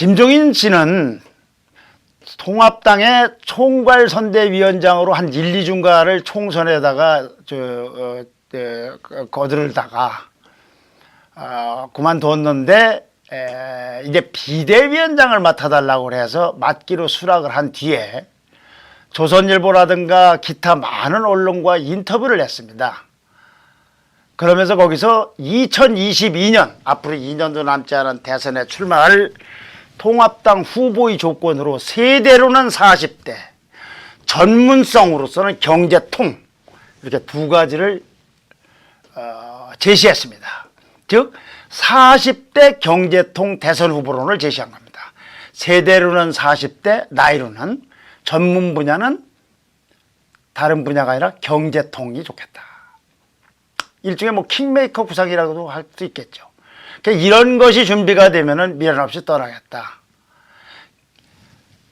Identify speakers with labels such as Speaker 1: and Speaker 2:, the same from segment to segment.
Speaker 1: 김종인 씨는 통합당의 총괄선대위원장으로 한 1, 2주간을 총선에다가 거들다가 그만뒀는데 이제 비대위원장을 맡아달라고 해서 맡기로 수락을 한 뒤에 조선일보라든가 기타 많은 언론과 인터뷰를 했습니다. 그러면서 거기서 2022년 앞으로 2년도 남지 않은 대선에 출마할 통합당 후보의 조건으로 세대로는 40대, 전문성으로서는 경제통 이렇게 두 가지를 제시했습니다. 즉 40대 경제통 대선 후보론을 제시한 겁니다. 세대로는 40대, 나이로는 전문 분야는 다른 분야가 아니라 경제통이 좋겠다. 일종의 뭐 킹메이커 구상이라고도 할 수 있겠죠. 그러니까 이런 것이 준비가 되면은 미련 없이 떠나겠다.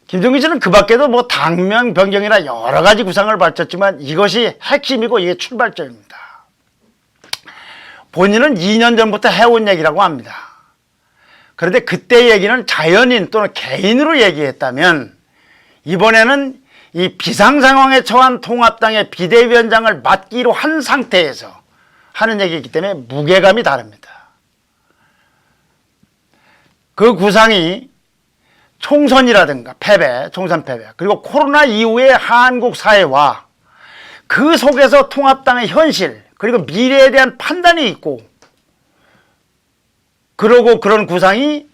Speaker 1: 김종인 씨는 그 밖에도 뭐 당명 변경이나 여러 가지 구상을 밝혔지만 이것이 핵심이고 이게 출발점입니다. 본인은 2년 전부터 해온 얘기라고 합니다. 그런데 그때 얘기는 자연인 또는 개인으로 얘기했다면 이번에는 이 비상 상황에 처한 통합당의 비대위원장을 맡기로 한 상태에서 하는 얘기이기 때문에 무게감이 다릅니다. 그 구상이 총선이라든가 패배, 총선 패배, 그리고 코로나 이후의 한국 사회와 그 속에서 통합당의 현실, 그리고 미래에 대한 판단이 있고, 그러고 그런 구상이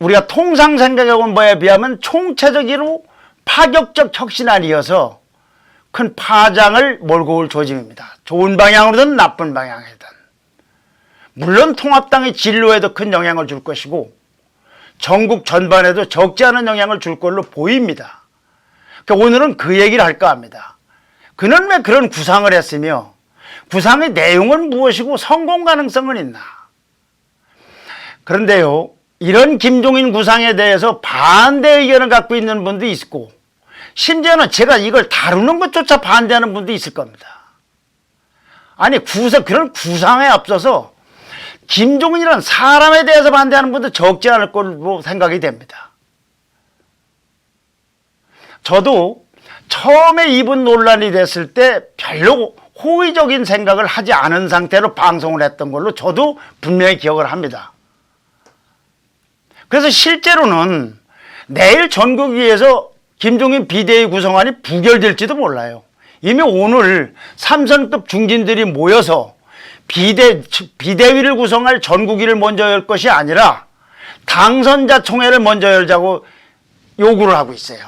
Speaker 1: 우리가 통상 생각해온 바에 비하면 총체적으로 파격적 혁신안이어서 큰 파장을 몰고 올 조짐입니다. 좋은 방향으로든 나쁜 방향이든. 물론 통합당의 진로에도 큰 영향을 줄 것이고 전국 전반에도 적지 않은 영향을 줄 걸로 보입니다. 그러니까 오늘은 그 얘기를 할까 합니다. 그는 왜 그런 구상을 했으며 구상의 내용은 무엇이고 성공 가능성은 있나. 그런데요, 이런 김종인 구상에 대해서 반대 의견을 갖고 있는 분도 있고 심지어는 제가 이걸 다루는 것조차 반대하는 분도 있을 겁니다. 아니 그런 구상에 앞서서 김종인이라는 사람에 대해서 반대하는 분도 적지 않을 걸로 생각이 됩니다. 저도 처음에 이분 논란이 됐을 때 별로 호의적인 생각을 하지 않은 상태로 방송을 했던 걸로 저도 분명히 기억을 합니다. 그래서 실제로는 내일 전국위에서 김종인 비대위 구성안이 부결될지도 몰라요. 이미 오늘 3선급 중진들이 모여서 비대위를 구성할 전국위를 먼저 열 것이 아니라 당선자 총회를 먼저 열자고 요구를 하고 있어요.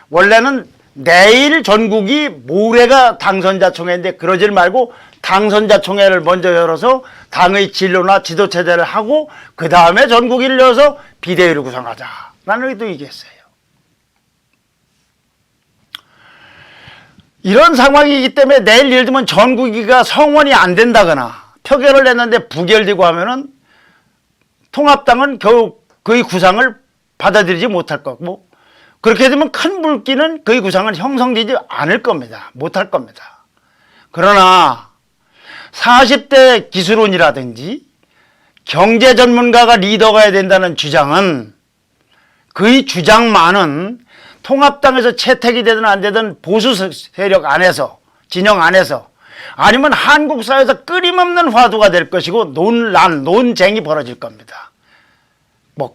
Speaker 1: 원래는 내일 전국이 모레가 당선자 총회인데 그러질 말고 당선자 총회를 먼저 열어서 당의 진로나 지도체제를 하고 그 다음에 전국위를 열어서 비대위를 구성하자라는 의도 얘기했어요. 이런 상황이기 때문에 내일 예를 들면 전국위가 성원이 안 된다거나 표결을 했는데 부결되고 하면은 통합당은 겨우 그의 구상을 받아들이지 못할 거고 그렇게 되면 큰 물기는 그의 구상은 형성되지 않을 겁니다. 못할 겁니다. 그러나 40대 기술원이라든지 경제 전문가가 리더가 해야 된다는 주장은 그의 주장만은 통합당에서 채택이 되든 안 되든 보수 세력 안에서 진영 안에서 아니면 한국 사회에서 끊임없는 화두가 될 것이고 논쟁이 벌어질 겁니다. 뭐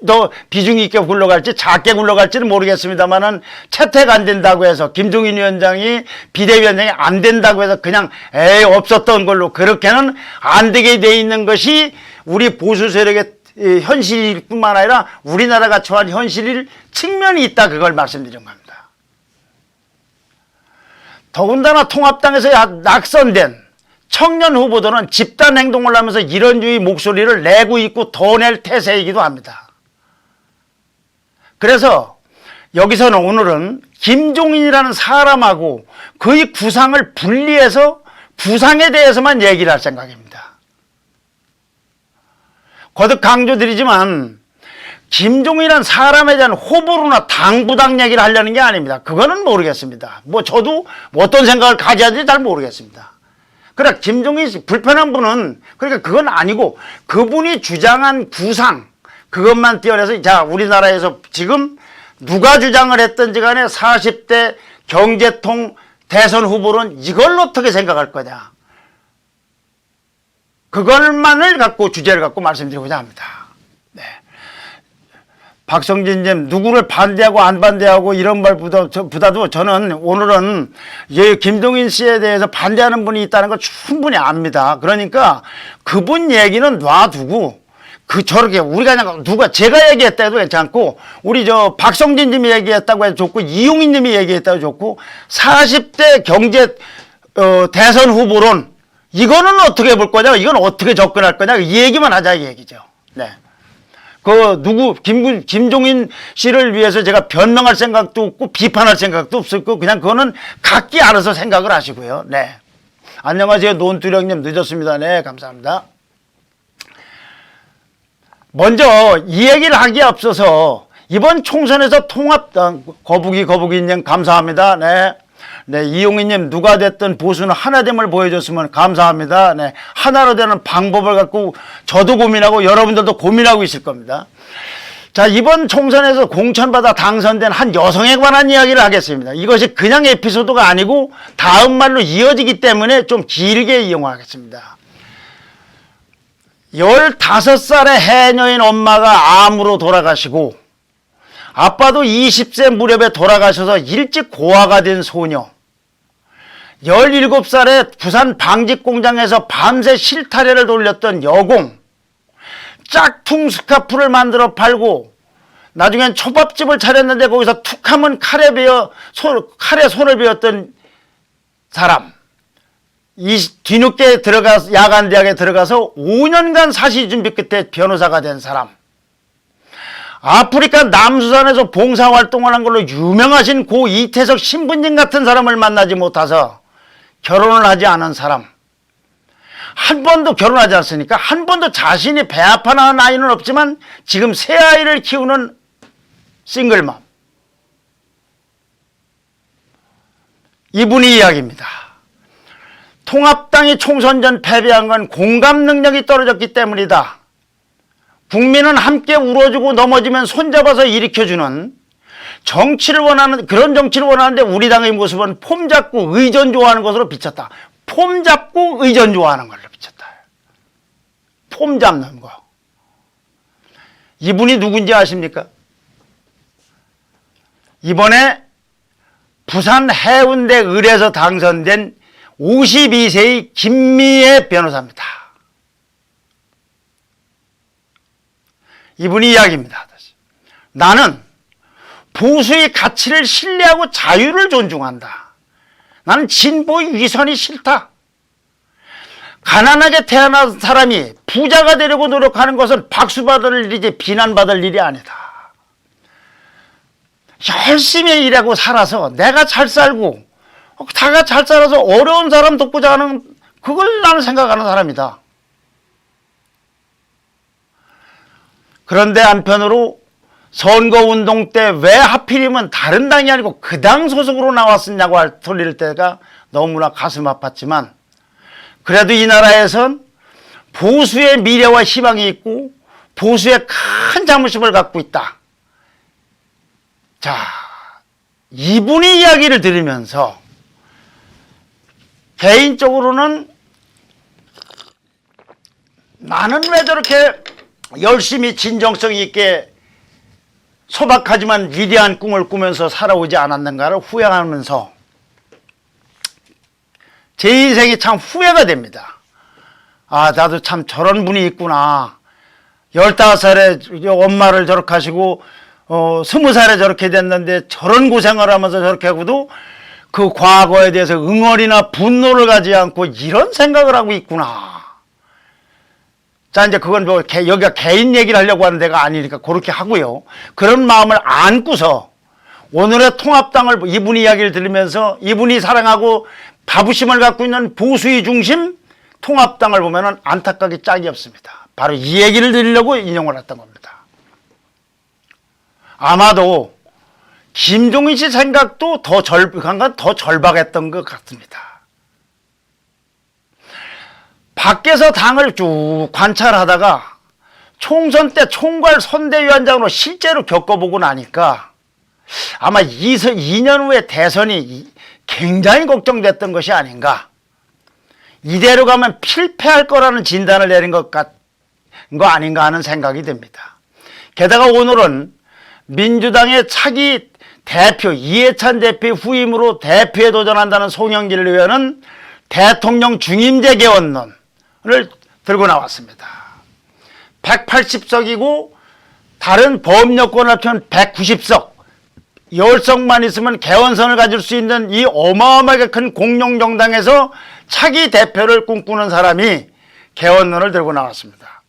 Speaker 1: 더 비중이 있게 굴러갈지 작게 굴러갈지는 모르겠습니다만은 채택 안 된다고 해서 김종인 위원장이 비대위원장이 안 된다고 해서 그냥 없었던 걸로 그렇게는 안 되게 돼 있는 것이 우리 보수 세력의 현실일 뿐만 아니라 우리나라가 처한 현실일 측면이 있다 그걸 말씀드린 겁니다. 더군다나 통합당에서 낙선된 청년 후보들은 집단 행동을 하면서 이런 류의 목소리를 내고 있고 더 낼 태세이기도 합니다. 그래서 여기서는 오늘은 김종인이라는 사람하고 그의 구상을 분리해서 구상에 대해서만 얘기를 할 생각입니다. 거듭 강조드리지만 김종인이라는 사람에 대한 호불호나 당부당 얘기를 하려는 게 아닙니다. 그거는 모르겠습니다. 뭐 저도 어떤 생각을 가져야 될지 잘 모르겠습니다. 그러나 김종인 씨 불편한 분은 그러니까 그건 아니고 그분이 주장한 구상 그것만 띄어내서 자 우리나라에서 지금 누가 주장을 했든지 간에 40대 경제통 대선 후보는 이걸 어떻게 생각할 거냐. 그걸만을 갖고 주제를 갖고 말씀드리고자 합니다. 네. 박성진님 누구를 반대하고 안 반대하고 이런 말보다도 저는 오늘은 김동인 씨에 대해서 반대하는 분이 있다는 걸 충분히 압니다. 그러니까 그분 얘기는 놔두고 저렇게 우리가 그냥 누가 제가 얘기했다 해도 괜찮고 우리 박성진 님이 얘기했다고 해도 좋고 이용희 님이 얘기했다고 해도 좋고 40대 경제 대선 후보론 이거는 어떻게 볼 거냐 이건 어떻게 접근할 거냐 이 얘기만 하자 이 얘기죠. 네. 김종인 씨를 위해서 제가 변명할 생각도 없고 비판할 생각도 없었고 그냥 그거는 각기 알아서 생각을 하시고요. 네. 안녕하세요. 논두령님 늦었습니다. 네. 감사합니다. 먼저 이 얘기를 하기에 앞서서 이번 총선에서 통합당 거북이님 감사합니다. 네. 네, 이용희님 누가 됐든 보수는 하나됨을 보여줬으면 감사합니다. 네, 하나로 되는 방법을 갖고 저도 고민하고 여러분들도 고민하고 있을 겁니다. 자, 이번 총선에서 공천받아 당선된 한 여성에 관한 이야기를 하겠습니다. 이것이 그냥 에피소드가 아니고 다음 말로 이어지기 때문에 좀 길게 이용하겠습니다. 15살의 해녀인 엄마가 암으로 돌아가시고 아빠도 20세 무렵에 돌아가셔서 일찍 고아가 된 소녀 17살에 부산 방직공장에서 밤새 실타래를 돌렸던 여공 짝퉁 스카프를 만들어 팔고 나중엔 초밥집을 차렸는데 거기서 툭하면 칼에 손을 베었던 사람 뒤늦게 야간대학에 들어가서 5년간 사시준비 끝에 변호사가 된 사람 아프리카 남수산에서 봉사활동을 한 걸로 유명하신 고 이태석 신부님 같은 사람을 만나지 못해서 결혼을 하지 않은 사람 한 번도 결혼하지 않았으니까 한 번도 자신이 배 아파 낳은 아이는 없지만 지금 새 아이를 키우는 싱글맘 이분이 이야기입니다. 통합당이 총선 전 패배한 건 공감 능력이 떨어졌기 때문이다. 국민은 함께 울어주고 넘어지면 손잡아서 일으켜주는 정치를 그런 정치를 원하는데 우리 당의 모습은 폼 잡고 의전 좋아하는 것으로 비쳤다. 폼 잡고 의전 좋아하는 걸로 비쳤다. 폼 잡는 거. 이분이 누군지 아십니까? 이번에 부산 해운대 을에서 당선된 52세의 김미애 변호사입니다. 이분이 이야기입니다. 나는 보수의 가치를 신뢰하고 자유를 존중한다. 나는 진보의 위선이 싫다. 가난하게 태어난 사람이 부자가 되려고 노력하는 것은 박수받을 일이지 비난받을 일이 아니다. 열심히 일하고 살아서 내가 잘 살고 다가 잘 살아서 어려운 사람 돕고자 하는 그걸 나는 생각하는 사람이다. 그런데 한편으로 선거운동 때 왜 하필이면 다른 당이 아니고 그 당 소속으로 나왔었냐고 돌릴 때가 너무나 가슴 아팠지만 그래도 이 나라에선 보수의 미래와 희망이 있고 보수의 큰 자부심을 갖고 있다. 자, 이분의 이야기를 들으면서 개인적으로는 나는 왜 저렇게 열심히 진정성 있게 소박하지만 위대한 꿈을 꾸면서 살아오지 않았는가를 후회하면서 제 인생이 참 후회가 됩니다. 아, 나도 참 저런 분이 있구나. 15살에 엄마를 저렇게 하시고 20살에 저렇게 됐는데 저런 고생을 하면서 저렇게 하고도 그 과거에 대해서 응어리나 분노를 가지 않고 이런 생각을 하고 있구나. 자, 이제 그건 뭐 여기가 개인 얘기를 하려고 하는 데가 아니니까 그렇게 하고요. 그런 마음을 안고서 오늘의 통합당을 이분이 이야기를 들으면서 이분이 사랑하고 자부심을 갖고 있는 보수의 중심 통합당을 보면은 안타깝게 짝이 없습니다. 바로 이 얘기를 드리려고 인용을 했던 겁니다. 아마도 김종인 씨 생각도 더 절박했던 것 같습니다. 밖에서 당을 쭉 관찰하다가 총선 때 총괄 선대위원장으로 실제로 겪어보고 나니까 아마 2년 후에 대선이 굉장히 걱정됐던 것이 아닌가. 이대로 가면 필패할 거라는 진단을 내린 거 아닌가 하는 생각이 듭니다. 게다가 오늘은 민주당의 차기 대표 이해찬 대표의 후임으로 대표에 도전한다는 송영길 의원은 대통령 중임제 개헌론을 들고 나왔습니다. 180석이고 다른 범여권을 합치면 190석, 10석만 있으면 개헌선을 가질 수 있는 이 어마어마하게 큰 공룡정당에서 차기 대표를 꿈꾸는 사람이 개헌론을 들고 나왔습니다.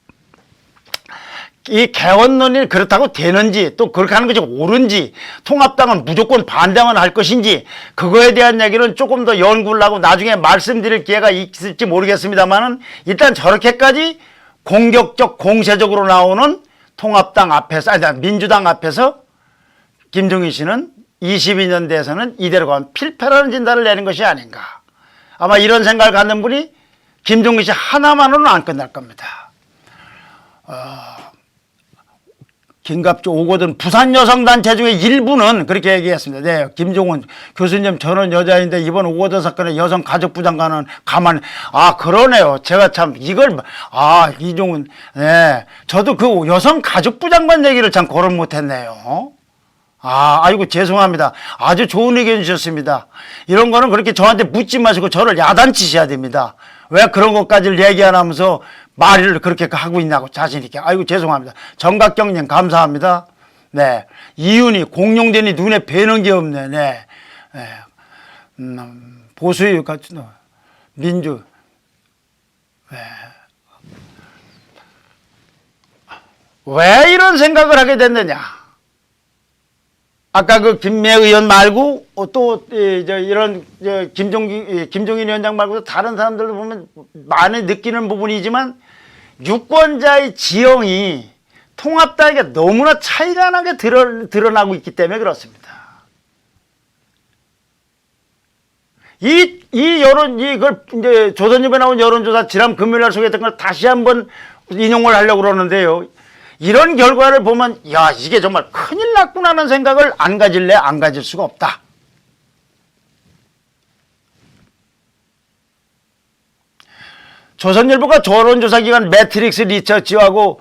Speaker 1: 이 개헌론이 그렇다고 되는지, 또 그렇게 하는 것이 옳은지, 통합당은 무조건 반대만 할 것인지, 그거에 대한 얘기는 조금 더 연구를 하고 나중에 말씀드릴 기회가 있을지 모르겠습니다만은, 일단 저렇게까지 공격적, 공세적으로 나오는 통합당 앞에서, 아니, 민주당 앞에서 김종인 씨는 22년 대선은 이대로 가면 필패라는 진단을 내린 것이 아닌가. 아마 이런 생각을 갖는 분이 김종인 씨 하나만으로는 안 끝날 겁니다. 김갑주 오거든 부산 여성단체 중에 일부는 그렇게 얘기했습니다. 네, 김종훈 교수님, 저는 여자인데 이번 오거든 사건에 여성가족부 장관은 그러네요. 제가 참 이걸 이종훈, 네, 저도 그 여성가족부 장관 얘기를 참 거론 못했네요. 아이고 죄송합니다. 아주 좋은 의견 주셨습니다. 이런 거는 그렇게 저한테 묻지 마시고 저를 야단치셔야 됩니다. 왜 그런 것까지를 얘기 안 하면서 말을 그렇게 하고 있냐고 자신있게. 아이고 죄송합니다. 정각경님 감사합니다. 네, 이윤이 공룡되니 눈에 뵈는 게 없네. 네, 보수의 같은 민주. 네. 왜 이런 생각을 하게 됐느냐? 아까 그 김매 의원 말고 또 이런 김종인 위원장 말고도 다른 사람들도 보면 많이 느끼는 부분이지만 유권자의 지형이 통합당에게 너무나 차이가 나게 드러나고 있기 때문에 그렇습니다. 이걸 이제 조선일보에 나온 여론조사 지난 금요일 날 소개했던 걸 다시 한번 인용을 하려고 그러는데요. 이런 결과를 보면 이게 정말 큰일 났구나 하는 생각을 안 가질 수가 없다. 조선일보가 여론조사기관 매트릭스 리서치하고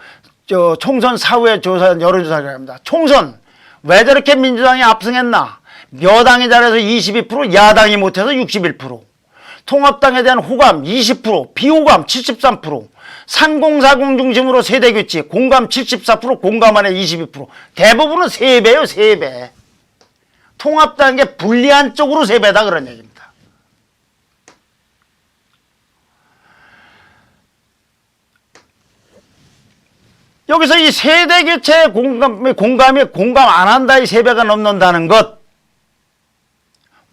Speaker 1: 총선 사후에 조사한 여론조사를 합니다. 총선 왜 저렇게 민주당이 압승했나? 여당이 잘해서 22%, 야당이 못해서 61%. 통합당에 대한 호감 20%, 비호감 73%, 3040 중심으로 세대교체, 공감 74%, 공감 안에 22%. 대부분은 3배요, 3배. 통합당에 불리한 쪽으로 3배다 그런 얘기입니다. 여기서 이 세대교체 공감 안 한다, 이 3배가 넘는다는 것.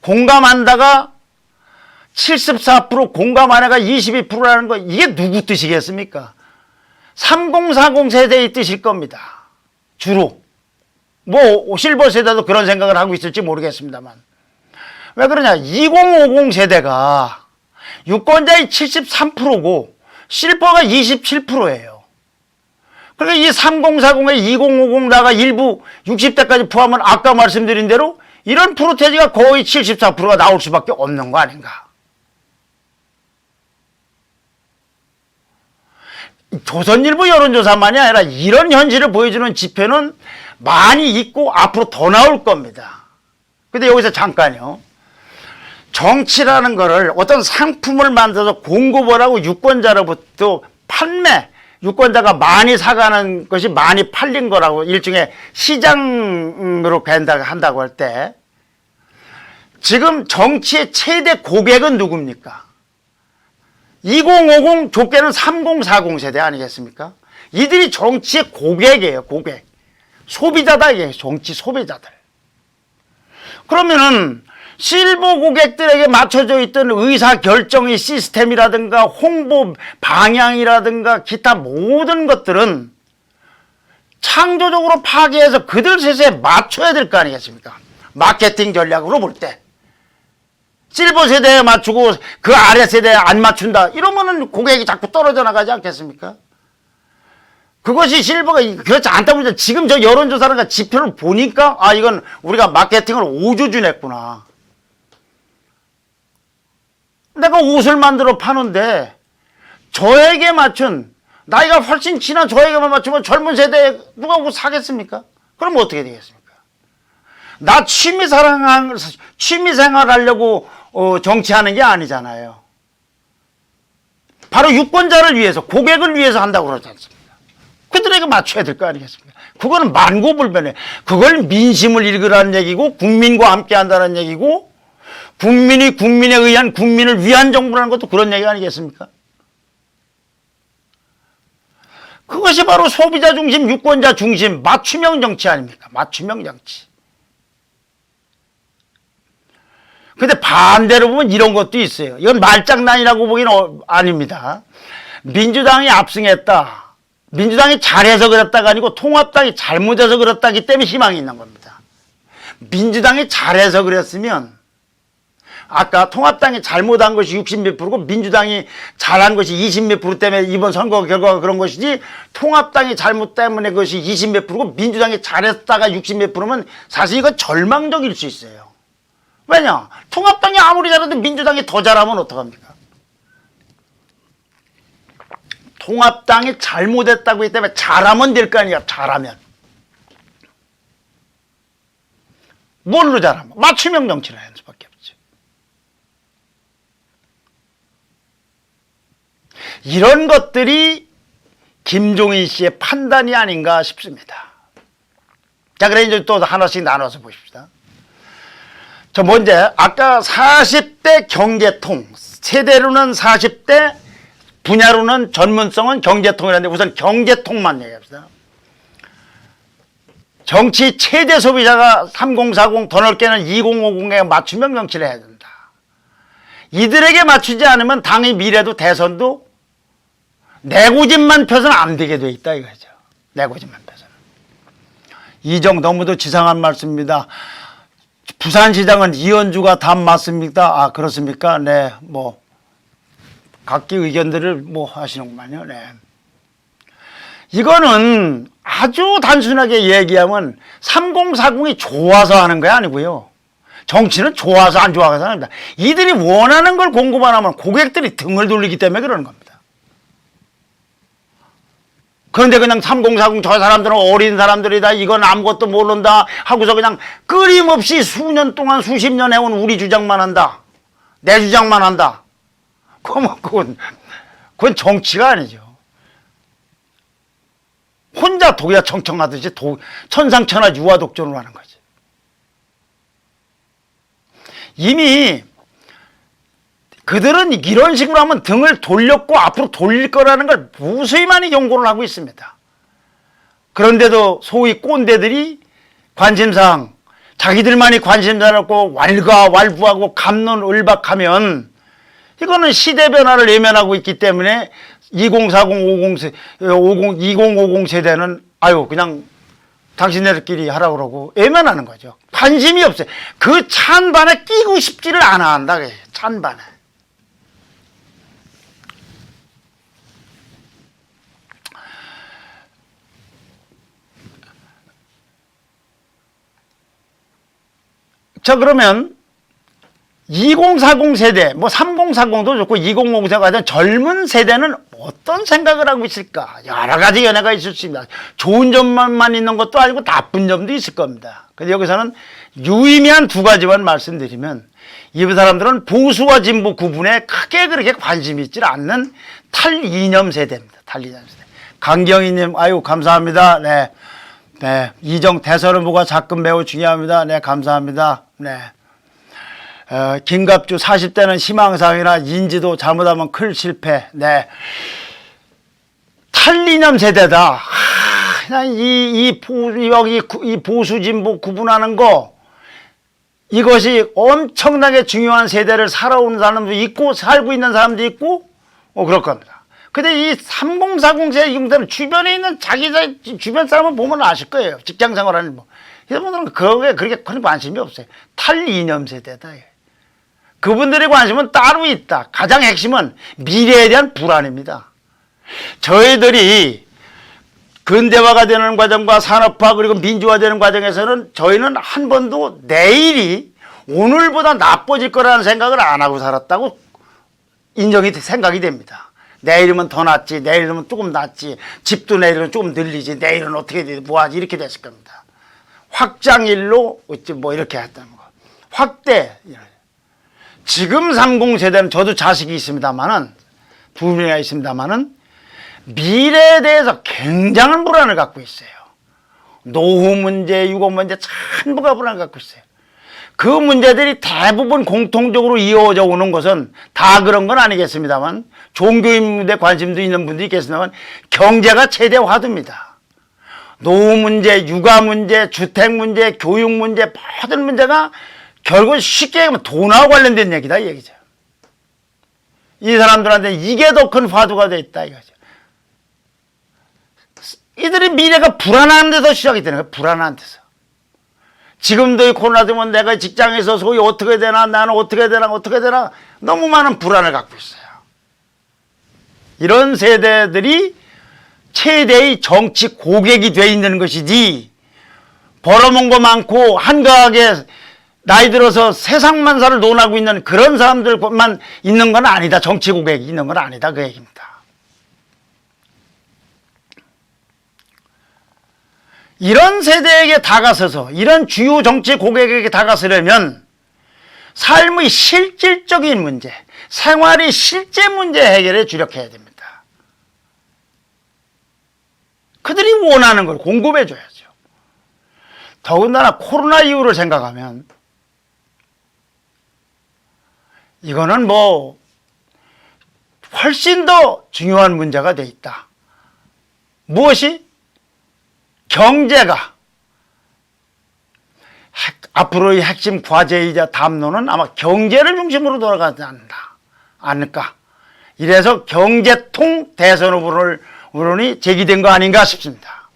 Speaker 1: 공감한다가 74%, 공감 안 해가 22%라는 거, 이게 누구 뜻이겠습니까? 3040 세대의 뜻일 겁니다. 주로. 실버 세대도 그런 생각을 하고 있을지 모르겠습니다만. 왜 그러냐? 2050 세대가 유권자의 73%고 실버가 27%예요. 그러니까 이 3040에 2050다가 일부 60대까지 포함은 아까 말씀드린 대로 이런 프로테지가 거의 74%가 나올 수밖에 없는 거 아닌가. 조선일보 여론조사만이 아니라 이런 현실을 보여주는 지표는 많이 있고 앞으로 더 나올 겁니다. 근데 여기서 잠깐요. 정치라는 거를 어떤 상품을 만들어서 공급을 하고 유권자로부터 유권자가 많이 사가는 것이 많이 팔린 거라고 일종의 시장으로 한다고 할 때 지금 정치의 최대 고객은 누굽니까? 2050 좁게는 3040 세대 아니겠습니까? 이들이 정치의 고객이에요, 고객. 소비자다, 이게 정치 소비자들. 그러면은 실버 고객들에게 맞춰져 있던 의사결정의 시스템이라든가 홍보 방향이라든가 기타 모든 것들은 창조적으로 파괴해서 그들 세세에 맞춰야 될 거 아니겠습니까? 마케팅 전략으로 볼 때. 실버 세대에 맞추고 그 아래 세대에 안 맞춘다. 이러면은 고객이 자꾸 떨어져 나가지 않겠습니까? 그것이 실버가 그렇지 않다 보니까 지금 저 여론조사라가 지표를 보니까 아 이건 우리가 마케팅을 오조준했구나. 내가 옷을 만들어 파는데 저에게 맞춘 나이가 훨씬 지난 저에게만 맞추면 젊은 세대에 누가 옷 사겠습니까? 그럼 어떻게 되겠습니까? 나 취미생활 하려고 정치하는 게 아니잖아요. 바로 유권자를 위해서 고객을 위해서 한다고 그러지 않습니까? 그들에게 맞춰야 될 거 아니겠습니까? 그거는 만고불변해. 그걸 민심을 읽으라는 얘기고 국민과 함께 한다는 얘기고 국민이 국민에 의한 국민을 위한 정부라는 것도 그런 얘기 아니겠습니까? 그것이 바로 소비자 중심, 유권자 중심, 맞춤형 정치 아닙니까? 맞춤형 정치. 근데 반대로 보면 이런 것도 있어요. 이건 말장난이라고 보기는 아닙니다. 민주당이 압승했다. 민주당이 잘해서 그랬다가 아니고 통합당이 잘못해서 그랬다기 때문에 희망이 있는 겁니다. 민주당이 잘해서 그랬으면 아까 통합당이 잘못한 것이 60몇 프로고 민주당이 잘한 것이 20몇 프로 때문에 이번 선거 결과가 그런 것이지 통합당이 잘못 때문에 그것이 20몇 프로고 민주당이 잘했다가 60몇 프로면 사실 이건 절망적일 수 있어요. 왜냐? 통합당이 아무리 잘해도 민주당이 더 잘하면 어떡합니까? 통합당이 잘못했다고 했기 때문에 잘하면 될 거 아니야. 잘하면. 뭘로 잘하면? 맞춤형 정치를 하는 수밖에 없죠. 이런 것들이 김종인 씨의 판단이 아닌가 싶습니다. 자, 그래 이제 또 하나씩 나눠서 보십시다. 저 먼저 아까 40대 경제통, 세대로는 40대, 분야로는 전문성은 경제통이라는데 우선 경제통만 얘기합시다. 정치 최대 소비자가 3040, 더 넓게는 2050에 맞춤형 정치를 해야 된다. 이들에게 맞추지 않으면 당의 미래도 대선도 내 고집만 펴서는 안 되게 돼 있다 이거죠. 내 고집만 펴서는. 이정 너무도 지상한 말씀입니다. 부산시장은 이현주가 답 맞습니까? 아 그렇습니까? 네, 뭐 각기 의견들을 뭐 하시는구만요. 네. 이거는 아주 단순하게 얘기하면 3040이 좋아서 하는 게 아니고요. 정치는 좋아서 안 좋아서 합니다. 이들이 원하는 걸 공급만 하면 고객들이 등을 돌리기 때문에 그러는 겁니다. 그런데 그냥 3040 저 사람들은 어린 사람들이다. 이건 아무것도 모른다. 하고서 그냥 끊임없이 수년 동안 수십 년 해온 우리 주장만 한다. 내 주장만 한다. 그건 정치가 아니죠. 혼자 독야 청청하듯이 천상천하 유아독존을 하는 거지. 이미 그들은 이런 식으로 하면 등을 돌렸고 앞으로 돌릴 거라는 걸 무수히 많이 경고를 하고 있습니다. 그런데도 소위 꼰대들이 관심사항, 자기들만이 관심사를 갖고 왈가왈부하고 갑론을박하면 이거는 시대 변화를 외면하고 있기 때문에 2040, 2050 세대는 아유 그냥 당신네들끼리 하라고 그러고 외면하는 거죠. 관심이 없어요. 그 찬반에 끼고 싶지를 않아 한다. 찬반에. 자 그러면 2040 세대, 뭐 3040도 좋고 2050 세대가 된 젊은 세대는 어떤 생각을 하고 있을까? 여러 가지 연애가 있을 수 있습니다. 좋은 점만 있는 것도 아니고 나쁜 점도 있을 겁니다. 근데 여기서는 유의미한 두 가지만 말씀드리면 이 사람들은 보수와 진보 구분에 크게 그렇게 관심이 있지 않는 탈이념 세대입니다. 탈이념 세대. 강경희님, 아유 감사합니다. 네, 네. 이정 대선 후보가 접근 매우 중요합니다. 네, 감사합니다. 네. 김갑주 40대는 희망사항이나 인지도 잘못하면 큰 실패. 네. 탈이념 세대다. 이 보수 진보 구분하는 거 이것이 엄청나게 중요한 세대를 살아오는 사람도 있고 살고 있는 사람도 있고 그럴 겁니다. 근데 이 3040 세대 이분들은 주변에 있는 자기 주변 사람을 보면 아실 거예요. 직장 생활하는 뭐. 이분들은 그거에 그렇게 큰 관심이 없어요. 탈이념 세대다. 그분들의 관심은 따로 있다. 가장 핵심은 미래에 대한 불안입니다. 저희들이 근대화가 되는 과정과 산업화 그리고 민주화되는 과정에서는 저희는 한 번도 내일이 오늘보다 나빠질 거라는 생각을 안 하고 살았다고 생각이 됩니다. 내일이면 더 낫지, 내일이면 조금 낫지, 집도 내일은 조금 늘리지, 내일은 어떻게 되지, 뭐하지, 이렇게 됐을 겁니다. 확장일로, 뭐 이렇게 했다는 거. 확대. 지금 30세대는 저도 자식이 있습니다만은, 2명이나 있습니다만은, 미래에 대해서 굉장한 불안을 갖고 있어요. 노후 문제, 유고 문제, 전부가 불안을 갖고 있어요. 그 문제들이 대부분 공통적으로 이어져 오는 것은 다 그런 건 아니겠습니다만 종교인문에 관심도 있는 분들이 있겠습니다만 경제가 최대 화두입니다. 노후 문제, 육아 문제, 주택 문제, 교육 문제 모든 문제가 결국 쉽게 얘기하면 돈하고 관련된 얘기다 이 얘기죠. 이 사람들한테 이게 더 큰 화두가 돼 있다 이거죠. 이들의 미래가 불안한 데서 시작이 되는 거예요. 불안한 데서. 지금도 이 코로나 때문에 내가 직장에서 소위 어떻게 되나 나는 어떻게 되나 너무 많은 불안을 갖고 있어요. 이런 세대들이 최대의 정치 고객이 돼 있는 것이지 벌어먹은 거 많고 한가하게 나이 들어서 세상만사를 논하고 있는 그런 사람들만 있는 건 아니다. 정치 고객이 있는 건 아니다. 그 얘기입니다. 이런 세대에게 다가서서 이런 주요 정치 고객에게 다가서려면 삶의 실질적인 문제, 생활의 실제 문제 해결에 주력해야 됩니다. 그들이 원하는 걸 공급해 줘야죠. 더군다나 코로나 이후를 생각하면 이거는 뭐 훨씬 더 중요한 문제가 돼 있다. 무엇이? 경제가 앞으로의 핵심 과제이자 담론은 아마 경제를 중심으로 돌아가지 않을까. 이래서 경제통 대선 후보론이 제기된 거 아닌가 싶습니다.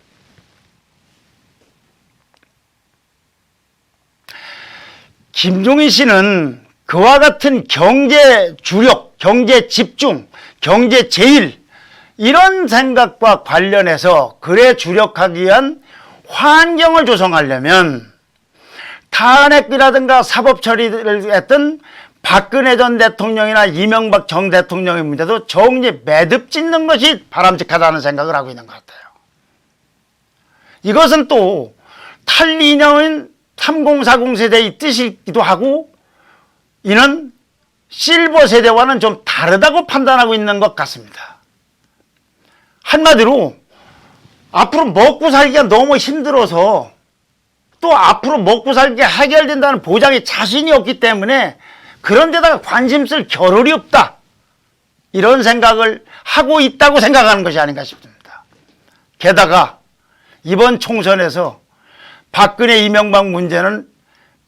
Speaker 1: 김종인 씨는 그와 같은 경제 주력, 경제 집중, 경제 제일 이런 생각과 관련해서 글에 주력하기 위한 환경을 조성하려면 탄핵이라든가 사법 처리를 했던 박근혜 전 대통령이나 이명박 전 대통령의 문제도 정리 매듭 짓는 것이 바람직하다는 생각을 하고 있는 것 같아요. 이것은 또 탈이념인 3040 세대의 뜻이기도 하고 이는 실버 세대와는 좀 다르다고 판단하고 있는 것 같습니다. 한마디로 앞으로 먹고 살기가 너무 힘들어서 또 앞으로 먹고 살기가 해결된다는 보장에 자신이 없기 때문에 그런 데다가 관심 쓸 겨를이 없다. 이런 생각을 하고 있다고 생각하는 것이 아닌가 싶습니다. 게다가 이번 총선에서 박근혜 이명박 문제는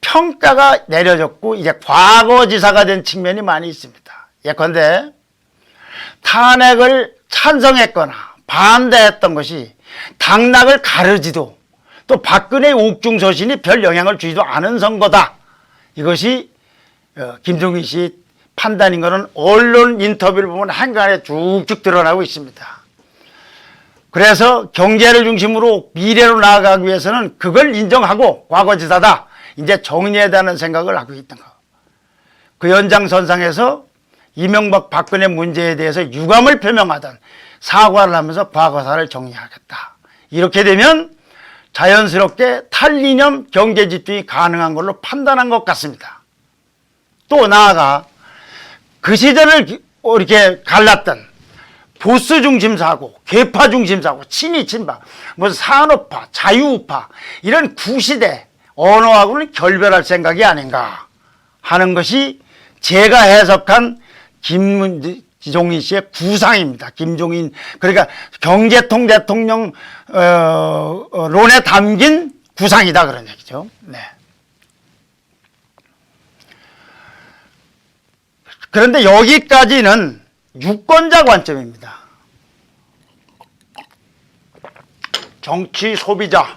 Speaker 1: 평가가 내려졌고 이제 과거지사가 된 측면이 많이 있습니다. 예컨대 탄핵을 찬성했거나 반대했던 것이 당락을 가르지도 또 박근혜 옥중서신이 별 영향을 주지도 않은 선거다. 이것이 김종인 씨 판단인 것은 언론 인터뷰를 보면 한간에 쭉쭉 드러나고 있습니다. 그래서 경제를 중심으로 미래로 나아가기 위해서는 그걸 인정하고 과거지사다. 이제 정리해야 되는 생각을 하고 있던 거. 그 연장선상에서 이명박 박근혜 문제에 대해서 유감을 표명하던 사과를 하면서 과거사를 정리하겠다. 이렇게 되면 자연스럽게 탈이념 경제 집중이 가능한 걸로 판단한 것 같습니다. 또 나아가 그 시절을 이렇게 갈랐던 보수 중심 사고, 괴파 중심 사고, 친이 친파, 무슨 산업파, 자유우파 이런 구시대 언어하고는 결별할 생각이 아닌가 하는 것이 제가 해석한 김종인 씨의 구상입니다. 김종인 그러니까 경제통 대통령 론에 담긴 구상이다 그런 얘기죠. 네. 그런데 여기까지는 유권자 관점입니다. 정치 소비자인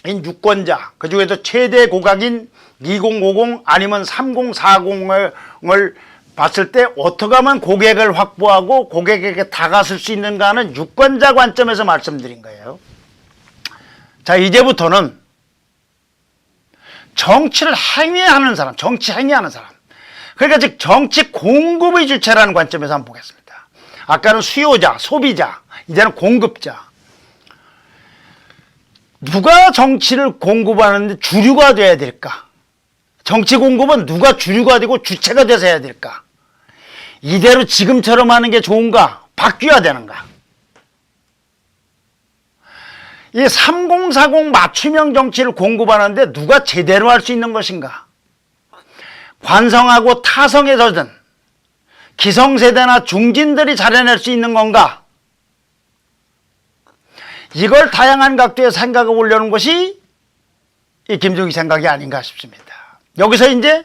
Speaker 1: 유권자, 그 중에도 최대 고각인 2050 아니면 3040을 봤을 때 어떻게 하면 고객을 확보하고 고객에게 다가설 수 있는가 하는 유권자 관점에서 말씀드린 거예요. 자, 이제부터는 정치를 행위하는 사람, 정치 행위하는 사람. 그러니까 즉 정치 공급의 주체라는 관점에서 한번 보겠습니다. 아까는 수요자, 소비자, 이제는 공급자. 누가 정치를 공급하는데 주류가 돼야 될까? 정치 공급은 누가 주류가 되고 주체가 돼서 해야 될까? 이대로 지금처럼 하는 게 좋은가? 바뀌어야 되는가? 이 3040 맞춤형 정치를 공급하는데 누가 제대로 할 수 있는 것인가? 관성하고 타성에 젖은 기성세대나 중진들이 잘해낼 수 있는 건가? 이걸 다양한 각도의 생각을 올려놓은 것이 이 김종익 생각이 아닌가 싶습니다. 여기서 이제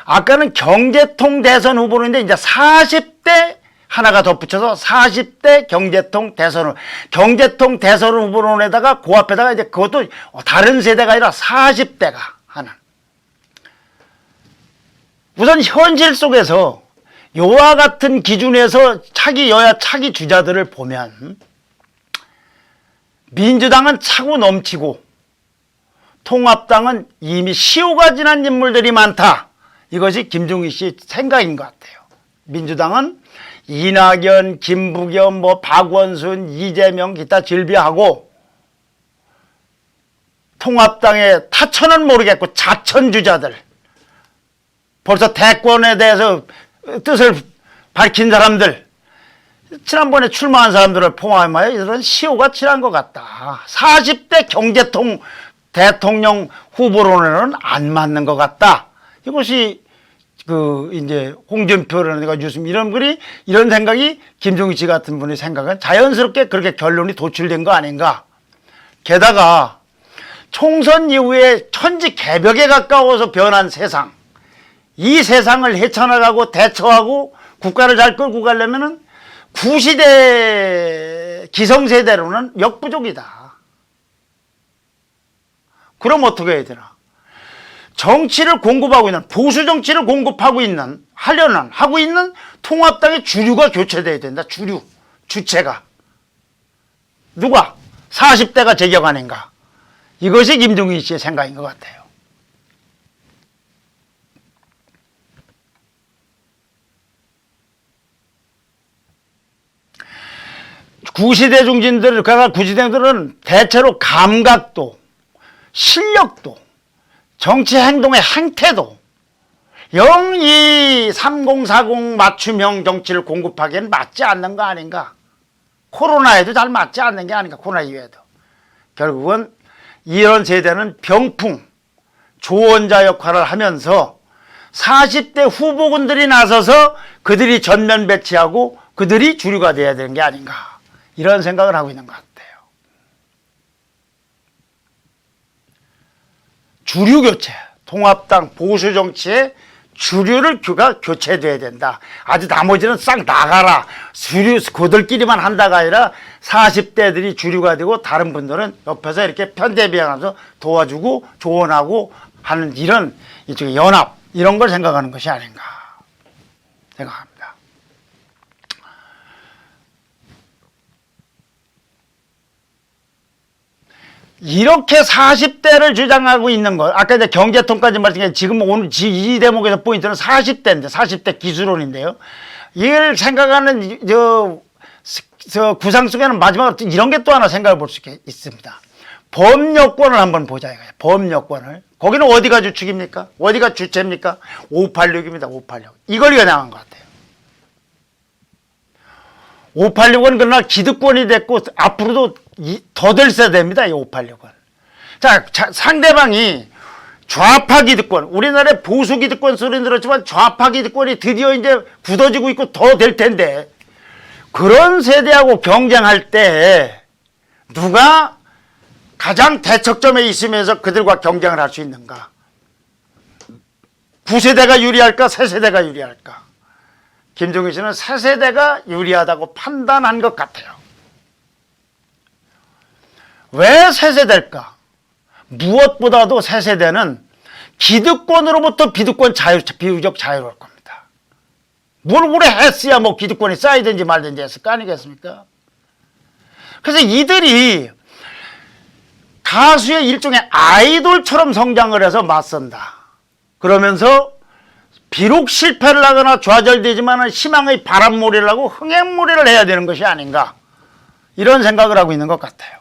Speaker 1: 아까는 경제통 대선 후보인데 이제 40대 하나가 덧붙여서 40대 경제통 대선 후보론에다가 그 앞에다가 이제 그것도 다른 세대가 아니라 40대가 하는. 우선 현실 속에서 요와 같은 기준에서 여야 차기 주자들을 보면 민주당은 차고 넘치고 통합당은 이미 시효가 지난 인물들이 많다. 이것이 김종익 씨 생각인 것 같아요. 민주당은 이낙연, 김부겸, 박원순, 이재명 기타 질비하고 통합당의 타천은 모르겠고 자천 주자들 벌써 대권에 대해서 뜻을 밝힌 사람들 지난번에 출마한 사람들을 포함하여 이런 시효가 지난 것 같다. 40대 경제통 대통령 후보론에는 안 맞는 것 같다. 이것이 이제 홍준표라든가 유승 이런 분이 이런 생각이 김종익 씨 같은 분의 생각은 자연스럽게 그렇게 결론이 도출된 거 아닌가. 게다가 총선 이후에 천지 개벽에 가까워서 변한 세상, 이 세상을 헤쳐나가고 대처하고 국가를 잘 끌고 가려면은 구시대 기성세대로는 역부족이다. 그럼 어떻게 해야 되나? 정치를 공급하고 있는, 보수 정치를 공급하고 있는, 하고 있는 통합당의 주류가 교체돼야 된다. 주체가. 누가? 40대가 제격 아닌가? 이것이 김종익 씨의 생각인 것 같아요. 구시대 중진들, 그러니까 구시대들은 대체로 감각도, 실력도, 정치 행동의 행태도 영 이 3040 맞춤형 정치를 공급하기에는 맞지 않는 거 아닌가. 코로나에도 잘 맞지 않는 게 아닌가. 코로나 이후에도. 결국은 이런 세대는 병풍, 조언자 역할을 하면서 40대 후보군들이 나서서 그들이 전면 배치하고 그들이 주류가 돼야 되는 게 아닌가. 이런 생각을 하고 있는 것 같아요. 주류 교체, 통합당 보수 정치의 주류를 교체돼야 된다. 아주 나머지는 싹 나가라. 주류 그들끼리만 한다가 아니라 40대들이 주류가 되고 다른 분들은 옆에서 이렇게 편대비하면서 도와주고 조언하고 하는 이런 이쪽의 연합 이런 걸 생각하는 것이 아닌가 생각합니다. 이렇게 40대를 주장하고 있는 것, 아까 이제 경제통까지 말씀드린 지금 오늘 이 대목에서 포인트는 40대인데, 40대 기술론인데요. 이걸 생각하는, 구상 속에는 마지막으로 이런 게 또 하나 생각해 볼 수 있습니다. 법여권을 한번 보자, 이거예요. 법여권을. 거기는 어디가 주축입니까? 어디가 주체입니까? 586입니다, 586. 이걸 겨냥한 것 같아요. 586은 그러나 기득권이 됐고, 앞으로도 더 될 세대입니다. 이 586은. 자, 상대방이 좌파 기득권, 우리나라의 보수 기득권 소리는 들었지만 좌파 기득권이 드디어 이제 굳어지고 있고 더 될 텐데 그런 세대하고 경쟁할 때 누가 가장 대척점에 있으면서 그들과 경쟁을 할 수 있는가? 9세대가 유리할까? 새세대가 유리할까? 김종익 씨는 새세대가 유리하다고 판단한 것 같아요. 왜 새세대일까? 무엇보다도 새세대는 기득권으로부터 비유적 자유로울 겁니다. 뭘 오래 했어야 뭐 기득권이 쌓이든지 말든지 했을 거 아니겠습니까? 그래서 이들이 가수의 일종의 아이돌처럼 성장을 해서 맞선다. 그러면서 비록 실패를 하거나 좌절되지만 희망의 바람몰이를 하고 흥행몰이를 해야 되는 것이 아닌가, 이런 생각을 하고 있는 것 같아요.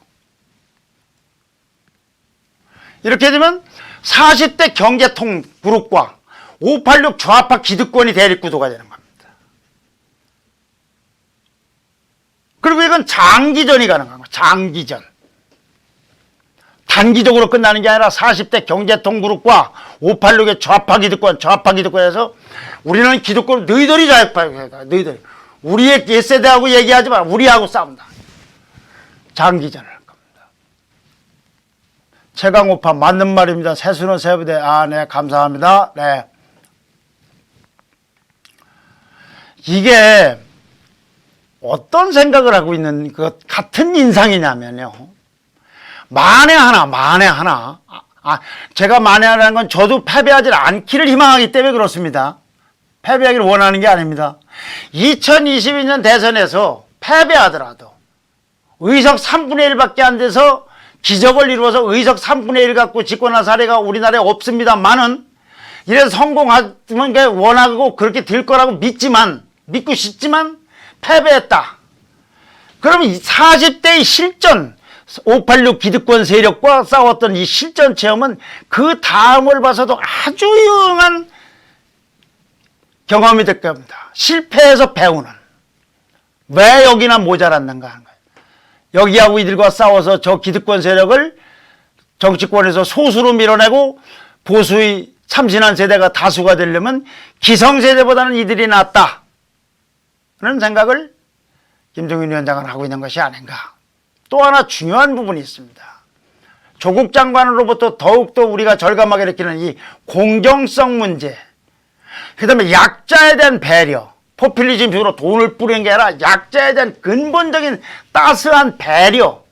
Speaker 1: 이렇게 되면 40대 경제통 그룹과 586 좌파 기득권이 대립구도가 되는 겁니다. 그리고 이건 장기전이 가능한 거예요. 장기전. 단기적으로 끝나는 게 아니라 40대 경제통 그룹과 586의 좌파 기득권에서 우리는 기득권 너희들이 좌파야. 너희들이. 우리의 옛세대하고 얘기하지 마. 우리하고 싸운다. 장기전을 할 겁니다. 최강호파 맞는 말입니다. 세수는 세부대. 네, 감사합니다. 네. 이게 어떤 생각을 하고 있는 것 같은 인상이냐면요. 만에 하나. 제가 만에 하나라는 건 저도 패배하지 않기를 희망하기 때문에 그렇습니다. 패배하기를 원하는 게 아닙니다. 2022년 대선에서 패배하더라도 의석 3분의 1밖에 안 돼서 기적을 이루어서 의석 3분의 1 갖고 집권한 사례가 우리나라에 없습니다만은, 이래서 성공하면 게 원하고 그렇게 될 거라고 믿고 싶지만 패배했다. 그러면 40대의 실전, 586 기득권 세력과 싸웠던 이 실전 체험은 그 다음을 봐서도 아주 유용한 경험이 될 겁니다. 실패해서 배우는. 왜 여기나 모자랐는가 하는 거예요. 여기하고 이들과 싸워서 저 기득권 세력을 정치권에서 소수로 밀어내고 보수의 참신한 세대가 다수가 되려면 기성세대보다는 이들이 낫다 하는 생각을 김종인 위원장은 하고 있는 것이 아닌가. 또 하나 중요한 부분이 있습니다. 조국 장관으로부터 더욱더 우리가 절감하게 느끼는 이 공정성 문제, 그 다음에 약자에 대한 배려, 포퓰리즘식으로 돈을 뿌리는 게 아니라 약자에 대한 근본적인 따스한 배려.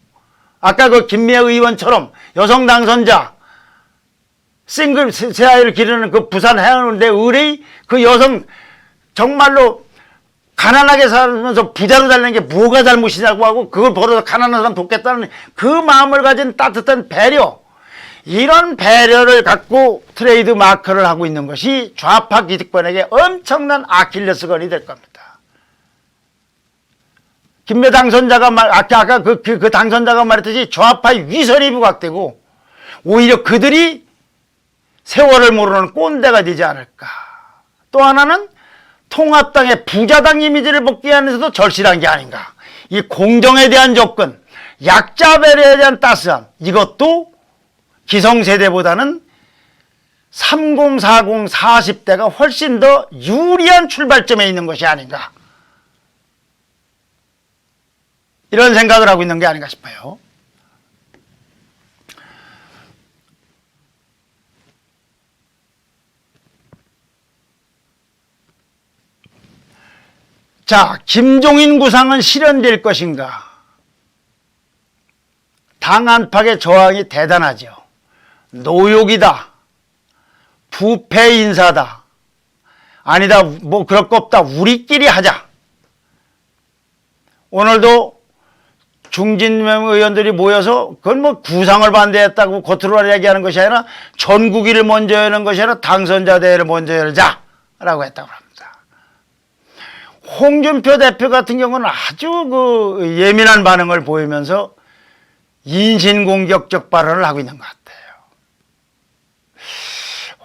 Speaker 1: 아까 그 김미애 의원처럼 여성 당선자, 싱글 새 아이를 기르는 그 부산 해운대 의뢰의 그 여성, 정말로 가난하게 살면서 부자로 살는 게 뭐가 잘못이냐고 하고 그걸 벌어서 가난한 사람 돕겠다는 그 마음을 가진 따뜻한 배려, 이런 배려를 갖고 트레이드 마크를 하고 있는 것이 좌파 기득권에게 엄청난 아킬레스건이 될 겁니다. 김매 당선자가 아까 그 당선자가 말했듯이 좌파의 위선이 부각되고 오히려 그들이 세월을 모르는 꼰대가 되지 않을까. 또 하나는 통합당의 부자당 이미지를 먹기 위해서도 절실한 게 아닌가. 이 공정에 대한 접근, 약자 배려에 대한 따스함, 이것도 기성세대보다는 30, 40, 40대가 훨씬 더 유리한 출발점에 있는 것이 아닌가. 이런 생각을 하고 있는 게 아닌가 싶어요. 자, 김종인 구상은 실현될 것인가? 당 안팎의 저항이 대단하죠. 노욕이다. 부패 인사다. 아니다. 뭐 그럴 거 없다. 우리끼리 하자. 오늘도 중진 의원들이 모여서 그건 뭐 구상을 반대했다고 겉으로 얘기하는 것이 아니라 전국위를 먼저 여는 것이 아니라 당선자 대회를 먼저 열자라고 했다고 합니다. 홍준표 대표 같은 경우는 아주 그 예민한 반응을 보이면서 인신공격적 발언을 하고 있는 것 같아요.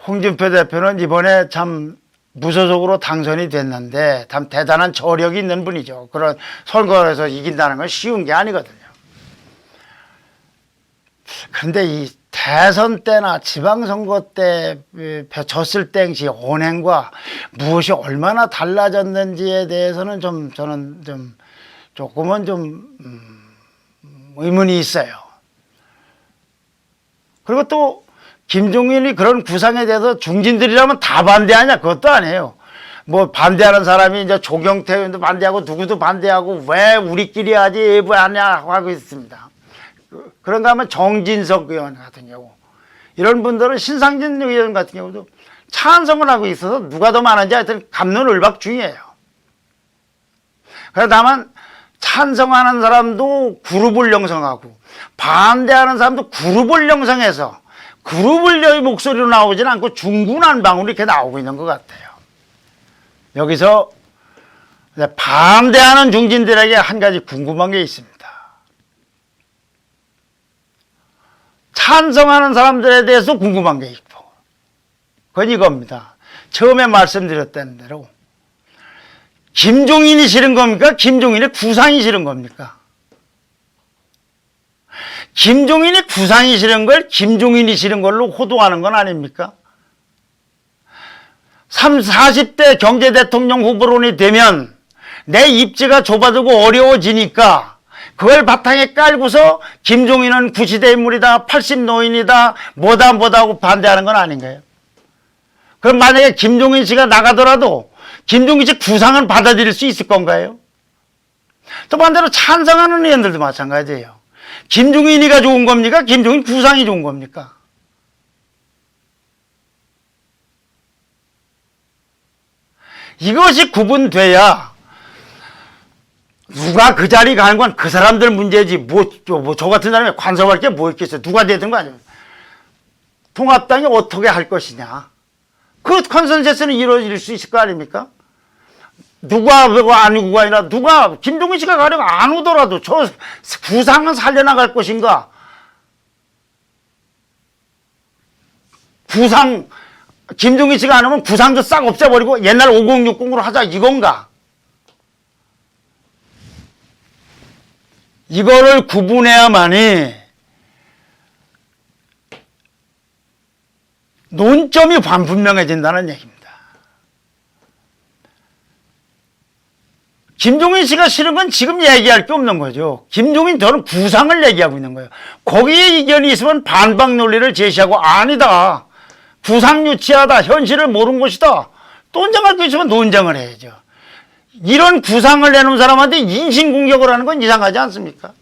Speaker 1: 홍준표 대표는 이번에 참 무소속으로 당선이 됐는데 참 대단한 저력이 있는 분이죠. 그런 선거에서 이긴다는 건 쉬운 게 아니거든요. 그런데 이 대선 때나 지방선거 때 졌을 당시 언행과 무엇이 얼마나 달라졌는지에 대해서는 저는 조금은 의문이 있어요. 그리고 또 김종인이 그런 구상에 대해서 중진들이라면 다 반대하냐? 그것도 아니에요. 뭐 반대하는 사람이 이제 조경태 의원도 반대하고 누구도 반대하고 왜 우리끼리 하지 왜 하냐 하고 있습니다. 그런가 하면 정진석 의원 같은 경우, 이런 분들은 신상진 의원 같은 경우도 찬성을 하고 있어서 누가 더 많은지 하여튼 갑론을박중이에요. 그래서 다만 찬성하는 사람도 그룹을 형성하고 반대하는 사람도 그룹을 형성해서 그룹을 목소리로 나오지는 않고 중구난방으로 이렇게 나오고 있는 것 같아요. 여기서 반대하는 중진들에게 한 가지 궁금한 게 있습니다. 찬성하는 사람들에 대해서 궁금한 게 있고, 그건 이겁니다. 처음에 말씀드렸던 대로 김종인이 싫은 겁니까? 김종인의 구상이 싫은 겁니까? 김종인이 구상이 싫은 걸 김종인이 싫은 걸로 호도하는 건 아닙니까? 40대 경제대통령 후보론이 되면 내 입지가 좁아지고 어려워지니까 그걸 바탕에 깔고서 김종인은 구시대 인물이다, 80 노인이다, 뭐다 하고 반대하는 건 아닌가요? 그럼 만약에 김종인 씨가 나가더라도 김종인 씨 구상은 받아들일 수 있을 건가요? 또 반대로 찬성하는 의원들도 마찬가지예요. 김종인이가 좋은 겁니까? 김종인 구상이 좋은 겁니까? 이것이 구분돼야 누가 그 자리 가는 건 그 사람들 문제지, 저 같은 사람이 관섭할 게 뭐 있겠어요? 누가 되든 거 아니에요. 통합당이 어떻게 할 것이냐. 그 컨센서스는 이루어질 수 있을 거 아닙니까? 누가 아니고가 아니라 누가 김종인 씨가 가령 안 오더라도 저 구상은 살려나갈 것인가? 구상 김종인 씨가 안 오면 구상도 싹 없애버리고 옛날 5060으로 하자 이건가? 이거를 구분해야만이 논점이 반분명해진다는 얘기입니다. 김종인 씨가 싫은 건 지금 얘기할 게 없는 거죠. 김종인 저는 구상을 얘기하고 있는 거예요. 거기에 이견이 있으면 반박 논리를 제시하고 아니다. 구상 유치하다. 현실을 모르는 것이다. 논쟁할 게 있으면 논쟁을 해야죠. 이런 구상을 내놓은 사람한테 인신공격을 하는 건 이상하지 않습니까?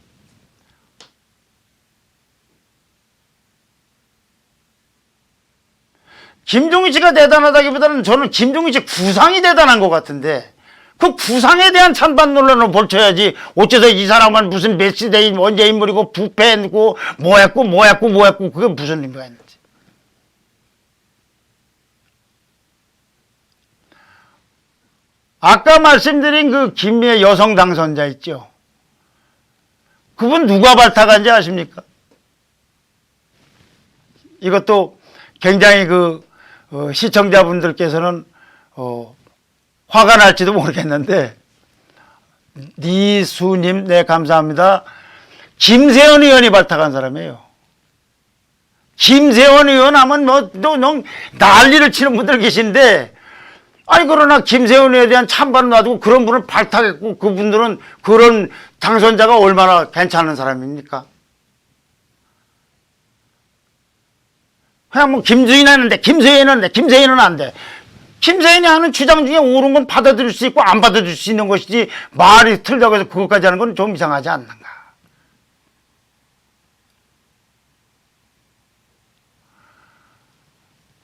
Speaker 1: 김종인 씨가 대단하다기보다는 저는 김종인 씨 구상이 대단한 것 같은데 그 구상에 대한 찬반 논란을 벌쳐야지 어째서 이 사람은 무슨 메시대 원죄 인물이고 부패했고 뭐했고 그게 무슨 의미가 있는지. 아까 말씀드린 그 김미애 여성 당선자 있죠. 그분 누가 발탁한지 아십니까? 이것도 굉장히 시청자분들께서는 화가 날지도 모르겠는데 니수님 네 감사합니다. 김세현 의원이 발탁한 사람이에요. 김세현 의원 하면 너 난리를 치는 분들 계신데 아니 그러나 김세현 의원에 대한 찬반을 놔두고 그런 분을 발탁했고 그분들은 그런 당선자가 얼마나 괜찮은 사람입니까? 그냥 김주인 하는데 김세현은 안 돼. 김세현이 하는 주장 중에 옳은 건 받아들일 수 있고 안 받아들일 수 있는 것이지 말이 틀다고 해서 그것까지 하는 건 좀 이상하지 않는가.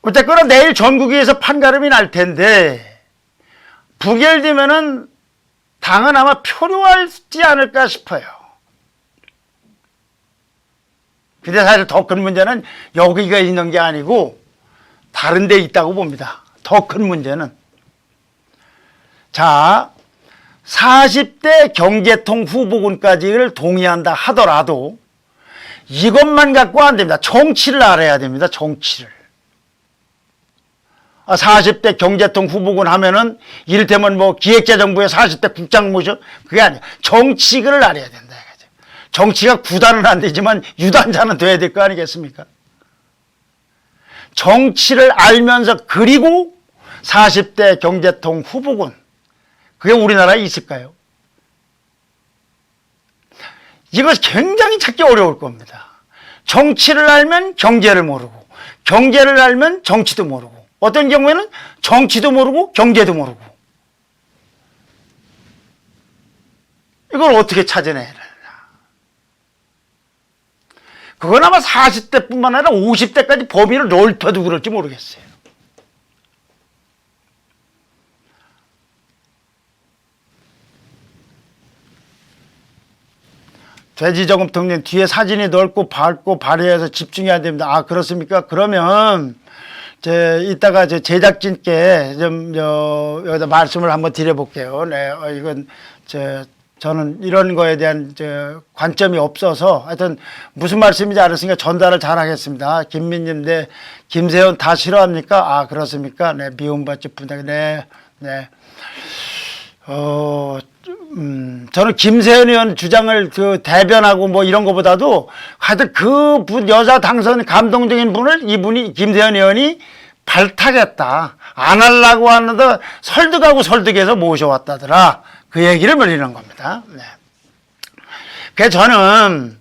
Speaker 1: 어쨌거나 내일 전국위에서 판가름이 날 텐데 부결되면은 당은 아마 표류하지 않을까 싶어요. 근데 사실 더 큰 문제는 여기가 있는 게 아니고 다른 데 있다고 봅니다. 더 큰 문제는. 자, 40대 경제통 후보군까지를 동의한다 하더라도 이것만 갖고 안 됩니다. 정치를 알아야 됩니다. 정치를. 40대 경제통 후보군 하면은 이를테면 기획재정부의 40대 국장 모셔 그게 아니야. 정치를 알아야 된다. 정치가 구단은 안 되지만 유단자는 돼야 될 거 아니겠습니까? 정치를 알면서 그리고 40대 경제통 후보군 그게 우리나라에 있을까요? 이거 굉장히 찾기 어려울 겁니다. 정치를 알면 경제를 모르고 경제를 알면 정치도 모르고 어떤 경우에는 정치도 모르고 경제도 모르고 이걸 어떻게 찾아내야 되나. 그건 아마 40대뿐만 아니라 50대까지 범위를 넓혀도 그럴지 모르겠어요. 돼지 저금통님 뒤에 사진이 넓고 밝고 발휘해서 집중해야 됩니다. 아, 그렇습니까? 그러면 이따가 제작진께 여기다 말씀을 한번 드려볼게요. 네, 이건 저는 이런 거에 대한 관점이 없어서 하여튼 무슨 말씀인지 알았으니까 전달을 잘 하겠습니다. 김민님, 네, 김세현 다 싫어합니까? 아, 그렇습니까? 네, 미움받지 분다. 네, 네. 저는 김세현 의원 주장을 대변하고 뭐 이런 것보다도 하여튼 그 여자 당선 감동적인 분을 이분이 김세현 의원이 발탁했다. 안 하려고 하는데 설득하고 설득해서 모셔왔다더라. 그 얘기를 벌이는 겁니다. 네. 그래서 저는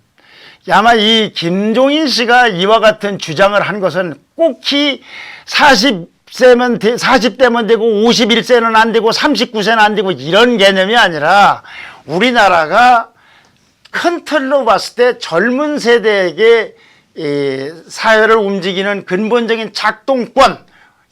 Speaker 1: 아마 이 김종인 씨가 이와 같은 주장을 한 것은 꼭히 40대면 되고 51세는 안 되고 39세는 안 되고 이런 개념이 아니라 우리나라가 큰 틀로 봤을 때 젊은 세대에게 사회를 움직이는 근본적인 작동권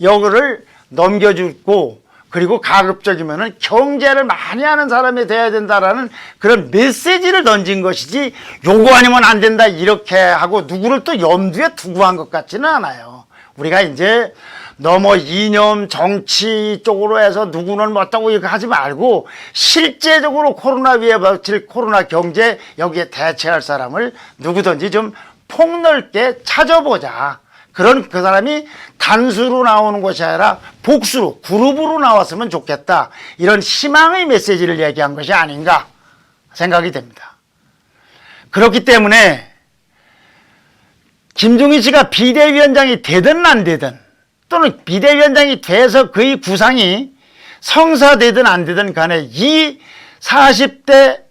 Speaker 1: 여기를 넘겨주고 그리고 가급적이면은 경제를 많이 하는 사람이 돼야 된다라는 그런 메시지를 던진 것이지 요거 아니면 안 된다 이렇게 하고 누구를 또 염두에 두고 한 것 같지는 않아요. 우리가 이제 너무 이념 정치 쪽으로 해서 누구는 어떠고 이렇게 하지 말고 실제적으로 코로나 위에 닥칠 코로나 경제 여기에 대처할 사람을 누구든지 좀 폭넓게 찾아보자. 그런 그 사람이 단수로 나오는 것이 아니라 복수로 그룹으로 나왔으면 좋겠다. 이런 희망의 메시지를 얘기한 것이 아닌가 생각이 됩니다. 그렇기 때문에 김종인 씨가 비대위원장이 되든 안 되든 또는 비대위원장이 돼서 그의 구상이 성사되든 안 되든 간에 이 40대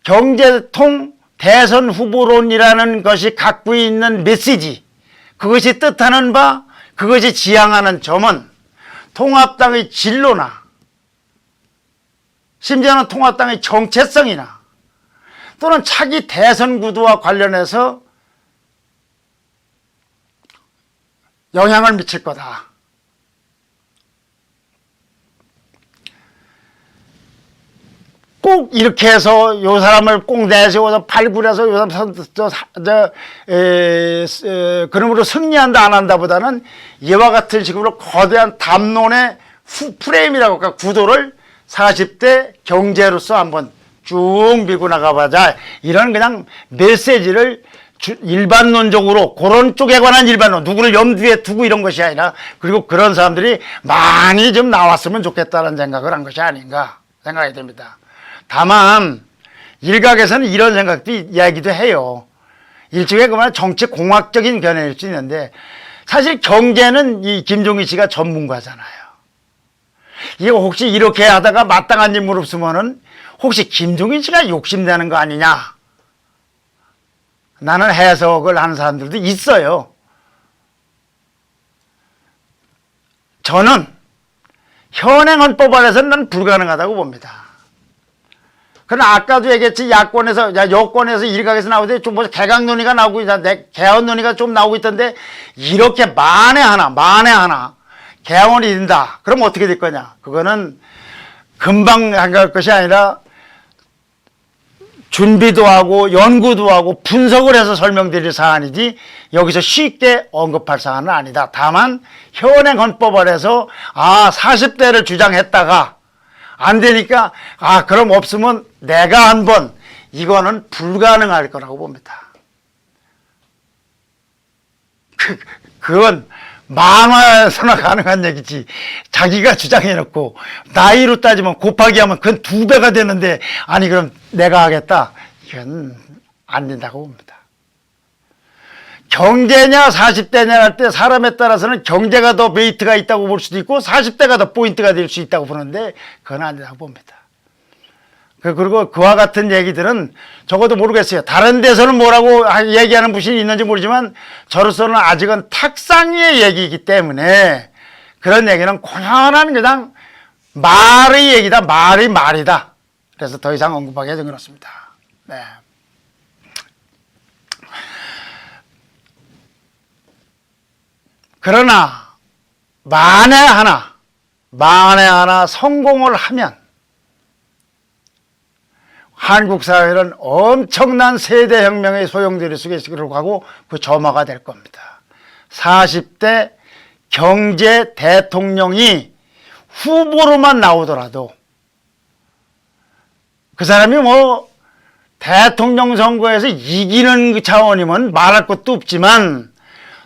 Speaker 1: 경제통 대선 후보론이라는 것이 갖고 있는 메시지 그것이 뜻하는 바 그것이 지향하는 점은 통합당의 진로나 심지어는 통합당의 정체성이나 또는 차기 대선 구도와 관련해서 영향을 미칠 거다. 꼭 이렇게 해서 요 사람을 꼭 내세워서 발굴해서 요 사람 그러므로 승리한다 안 한다 보다는 이와 같은 식으로 거대한 담론의 프레임이라고 할까 구도를 40대 경제로서 한번 쭉 밀고 나가보자. 이런 그냥 메시지를 일반론적으로 그런 쪽에 관한 일반론 누구를 염두에 두고 이런 것이 아니라 그리고 그런 사람들이 많이 좀 나왔으면 좋겠다는 생각을 한 것이 아닌가 생각이 됩니다. 다만 일각에서는 이런 생각도 이야기도 해요. 일종의 그만 정치 공학적인 견해일 수 있는데 사실 경제는 이 김종인 씨가 전문가잖아요. 이거 혹시 이렇게 하다가 마땅한 인물 없으면은 혹시 김종인 씨가 욕심내는 거 아니냐? 나는 해석을 하는 사람들도 있어요. 저는 현행 헌법 안에서는 난 불가능하다고 봅니다. 그러나 아까도 얘기했지 여권에서 일각에서 나오는데 좀 뭐 개각 논의가 나오고 개헌 논의가 좀 나오고 있던데 이렇게 만에 하나 개헌이 된다. 그럼 어떻게 될 거냐? 그거는 금방 할 것이 아니라 준비도 하고 연구도 하고 분석을 해서 설명드릴 사안이지 여기서 쉽게 언급할 사안은 아니다. 다만 현행 헌법 안에서 40대를 주장했다가 안 되니까 그럼 없으면 내가 한번 이거는 불가능할 거라고 봅니다. 그건 만화에서나 가능한 얘기지. 자기가 주장해놓고 나이로 따지면 곱하기 하면 그건 2배가 되는데 아니 그럼 내가 하겠다. 이건 안 된다고 봅니다. 경제냐 40대냐 할 때 사람에 따라서는 경제가 더 메리트가 있다고 볼 수도 있고 40대가 더 포인트가 될 수 있다고 보는데 그건 안 된다고 봅니다. 그리고 그와 같은 얘기들은 적어도 모르겠어요. 다른 데서는 뭐라고 얘기하는 분이 있는지 모르지만 저로서는 아직은 탁상위의 얘기이기 때문에 그런 얘기는 고연한 그냥 말의 얘기다. 말이다. 그래서 더 이상 언급하기 좀 그렇습니다. 네. 그러나 만에 하나 성공을 하면 한국 사회는 엄청난 세대혁명의 소용돌이 속에 들어가고 그 점화가 될 겁니다. 40대 경제 대통령이 후보로만 나오더라도 그 사람이 뭐 대통령 선거에서 이기는 그 차원이면 말할 것도 없지만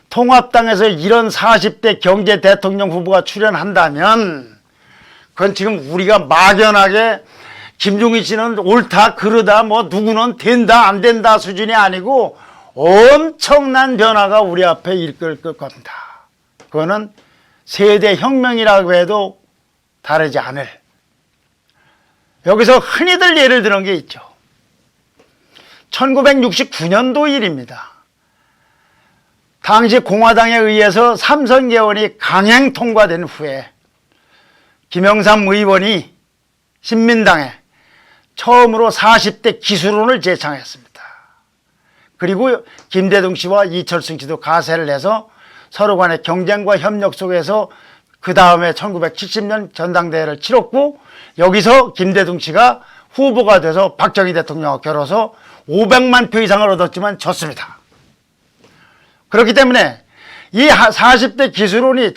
Speaker 1: 통합당에서 이런 40대 경제 대통령 후보가 출연한다면 그건 지금 우리가 막연하게 김종인 씨는 옳다 그르다 뭐 누구는 된다 안 된다 수준이 아니고 엄청난 변화가 우리 앞에 이끌 겁니다. 그거는 세대 혁명이라고 해도 다르지 않을. 여기서 흔히들 예를 드는 게 있죠. 1969년도 일입니다. 당시 공화당에 의해서 삼선개헌이 강행 통과된 후에 김영삼 의원이 신민당에 처음으로 40대 기술원을 제창했습니다. 그리고 김대중 씨와 이철승 씨도 가세를 해서 서로 간의 경쟁과 협력 속에서 그 다음에 1970년 전당대회를 치렀고 여기서 김대중 씨가 후보가 돼서 박정희 대통령과 겨뤄서 500만 표 이상을 얻었지만 졌습니다. 그렇기 때문에 이 40대 기술원이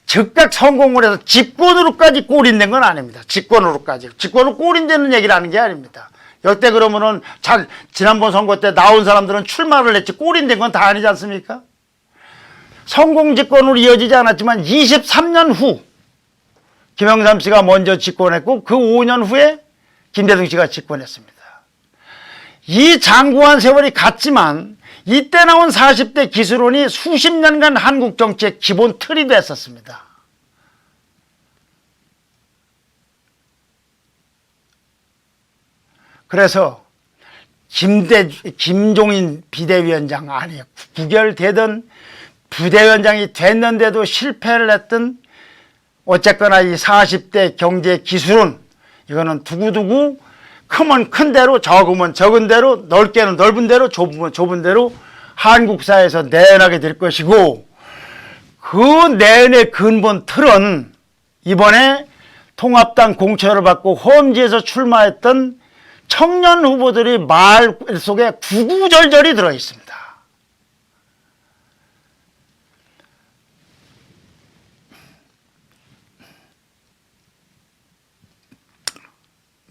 Speaker 1: 즉각 성공을 해서 집권으로까지 꼬린된 건 아닙니다. 집권으로까지. 집권으로 꼬린다는 얘기를 하는 게 아닙니다. 역대 그러면은 지난번 선거 때 나온 사람들은 출마를 했지 꼬린된 건 다 아니지 않습니까? 성공 집권으로 이어지지 않았지만 23년 후 김영삼 씨가 먼저 집권했고 그 5년 후에 김대중 씨가 집권했습니다. 이 장구한 세월이 갔지만 이때 나온 40대 기술원이 수십 년간 한국 정치의 기본 틀이 됐었습니다. 그래서 김종인 비대위원장 아니 부결되던 부대위원장이 됐는데도 실패를 했던 어쨌거나 이 40대 경제 기술은 이거는 두고두고 크면 큰 대로 적으면 적은 대로 넓게는 넓은 대로 좁으면 좁은 대로 한국 사회에서 내연하게 될 것이고 그 내연의 근본 틀은 이번에 통합당 공천을 받고 험지에서 출마했던 청년 후보들이 말 속에 구구절절이 들어있습니다.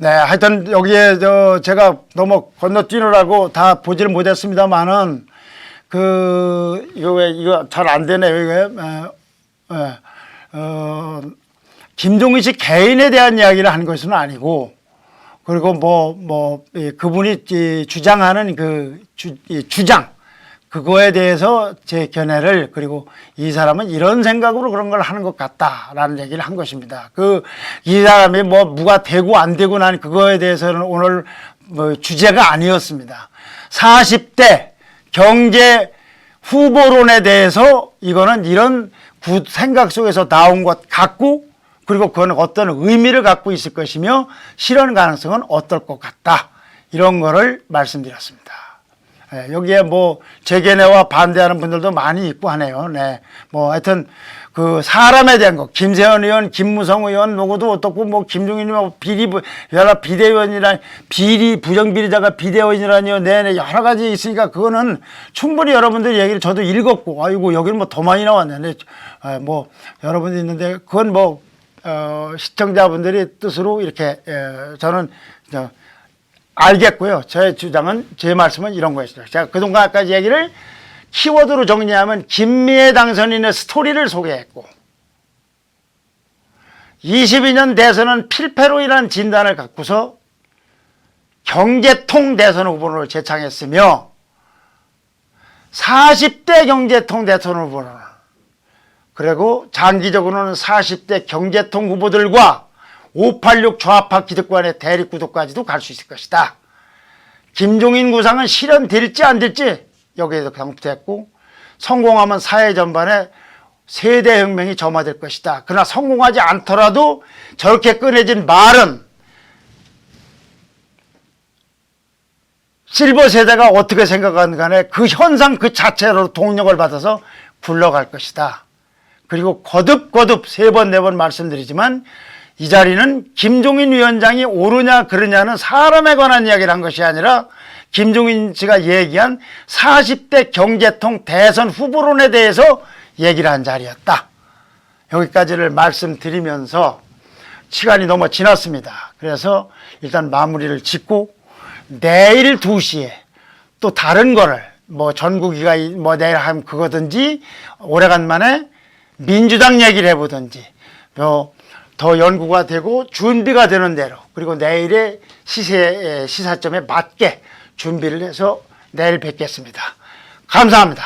Speaker 1: 네, 하여튼 여기에 제가 너무 건너뛰느라고 다 보지를 못했습니다만은 이거 잘 안 되네요. 이거 김종인 씨 개인에 대한 이야기를 한 것은 아니고 그리고 그분이 주장하는 주장 그거에 대해서 제 견해를 그리고 이 사람은 이런 생각으로 그런 걸 하는 것 같다라는 얘기를 한 것입니다. 이 사람이 뭐가 되고 안 되고 난 그거에 대해서는 오늘 주제가 아니었습니다. 40대 경제 후보론에 대해서 이거는 이런 생각 속에서 나온 것 같고 그리고 그건 어떤 의미를 갖고 있을 것이며 실현 가능성은 어떨 것 같다. 이런 거를 말씀드렸습니다. 여기에 제 견해와 반대하는 분들도 많이 있고 하네요. 네. 하여튼 사람에 대한 거, 김세현 의원, 김무성 의원 누구도 어떻고 김종인이 연합 비대위원이라니 부정비리자가 비대위원이라니요. 네네 여러 가지 있으니까 그거는 충분히 여러분들 얘기를 저도 읽었고 아이고 여기는 더 많이 나왔네. 여러분들 있는데 그건 시청자분들의 뜻으로 이렇게 저는 알겠고요. 제 말씀은 이런 거였어요. 제가 그동안까지 얘기를 키워드로 정리하면 김미애 당선인의 스토리를 소개했고 22년 대선은 필패로 인한 진단을 갖고서 경제통 대선 후보를 제창했으며 40대 경제통 대선 후보를 그리고 장기적으로는 40대 경제통 후보들과 586 좌파 기득권의 대립구도까지도 갈 수 있을 것이다. 김종인 구상은 실현될지 안 될지 여기에도 강조했고 성공하면 사회 전반에 세대혁명이 점화될 것이다. 그러나 성공하지 않더라도 저렇게 꺼내진 말은 실버 세대가 어떻게 생각하는 간에 그 현상 그 자체로 동력을 받아서 굴러갈 것이다. 그리고 거듭 3번 4번 말씀드리지만 이 자리는 김종인 위원장이 옳으냐 그르냐는 사람에 관한 이야기를 한 것이 아니라 김종인 씨가 얘기한 40대 경제통 대선 후보론에 대해서 얘기를 한 자리였다. 여기까지를 말씀드리면서 시간이 너무 지났습니다. 그래서 일단 마무리를 짓고 내일 2시에 또 다른 거를 뭐 전국이가 뭐 내일 하면 그거든지 오래간만에 민주당 얘기를 해보든지 더 연구가 되고 준비가 되는 대로 그리고 내일의 시사점에 맞게 준비를 해서 내일 뵙겠습니다. 감사합니다.